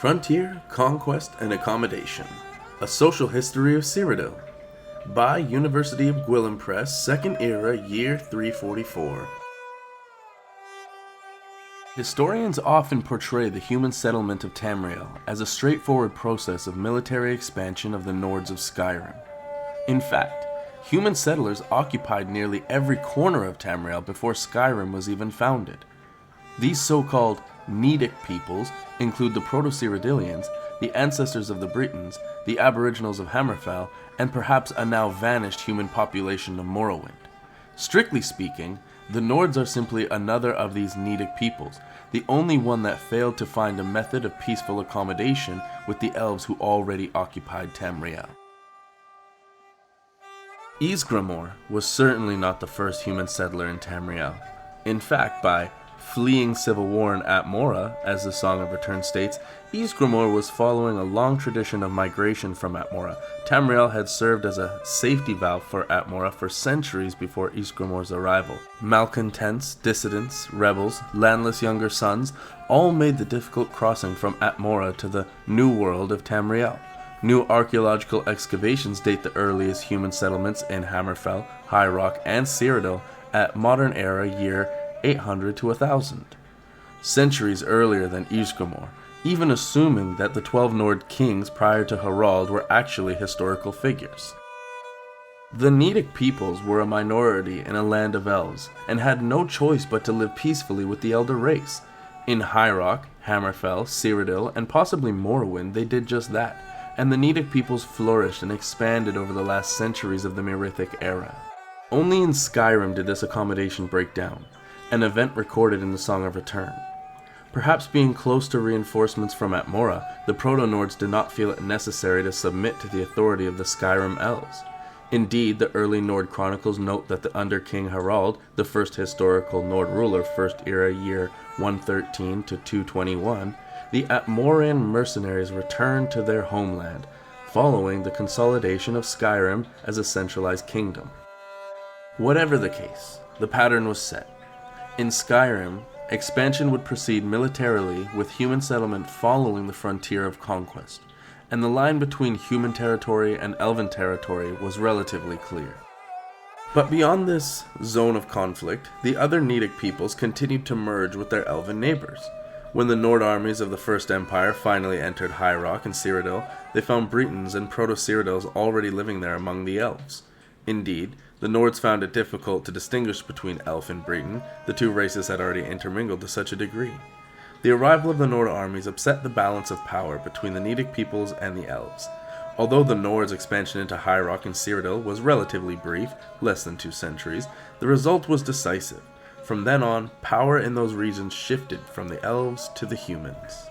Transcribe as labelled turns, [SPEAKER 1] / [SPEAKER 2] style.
[SPEAKER 1] Frontier, Conquest, and Accommodation, A Social History of Cyrodiil, by University of Gwilym Press, 2nd Era, Year 344. Historians often portray the human settlement of Tamriel as a straightforward process of military expansion of the Nords of Skyrim. In fact, human settlers occupied nearly every corner of Tamriel before Skyrim was even founded. These so-called Nedic peoples include the Proto-Cyrodiilians, the ancestors of the Britons, the Aboriginals of Hammerfell, and perhaps a now vanished human population of Morrowind. Strictly speaking, the Nords are simply another of these Nedic peoples, the only one that failed to find a method of peaceful accommodation with the elves who already occupied Tamriel. Ysgramor was certainly not the first human settler in Tamriel. In fact, by fleeing civil war in Atmora, as the Song of Return states, Ysgramor was following a long tradition of migration from Atmora. Tamriel had served as a safety valve for Atmora for centuries before Ysgramor's arrival. Malcontents, dissidents, rebels, landless younger sons all made the difficult crossing from Atmora to the new world of Tamriel. New archaeological excavations date the earliest human settlements in Hammerfell, High Rock, and Cyrodiil at modern era year 800 to 1000. Centuries earlier than Ysgramor, even assuming that the 12 Nord kings prior to Harald were actually historical figures. The Nedic peoples were a minority in a land of elves, and had no choice but to live peacefully with the Elder race. In High Rock, Hammerfell, Cyrodiil, and possibly Morrowind, they did just that, and the Nedic peoples flourished and expanded over the last centuries of the Merithic era. Only in Skyrim did this accommodation break down, an event recorded in the Song of Return. Perhaps being close to reinforcements from Atmora, the Proto-Nords did not feel it necessary to submit to the authority of the Skyrim elves. Indeed, the early Nord chronicles note that under King Harald, the first historical Nord ruler, First Era year 113 to 221, the Atmoran mercenaries returned to their homeland, following the consolidation of Skyrim as a centralized kingdom. Whatever the case, the pattern was set. In Skyrim, expansion would proceed militarily with human settlement following the frontier of conquest, and the line between human territory and elven territory was relatively clear. But beyond this zone of conflict, the other Nedic peoples continued to merge with their elven neighbors. When the Nord armies of the First Empire finally entered High Rock and Cyrodiil, they found Britons and Proto-Cyrodiils already living there among the elves. Indeed, the Nords found it difficult to distinguish between Elf and Breton. The two races had already intermingled to such a degree. The arrival of the Nord armies upset the balance of power between the Nedic peoples and the Elves. Although the Nords' expansion into High Rock and Cyrodiil was relatively brief, less than 2 centuries, the result was decisive. From then on, power in those regions shifted from the Elves to the humans.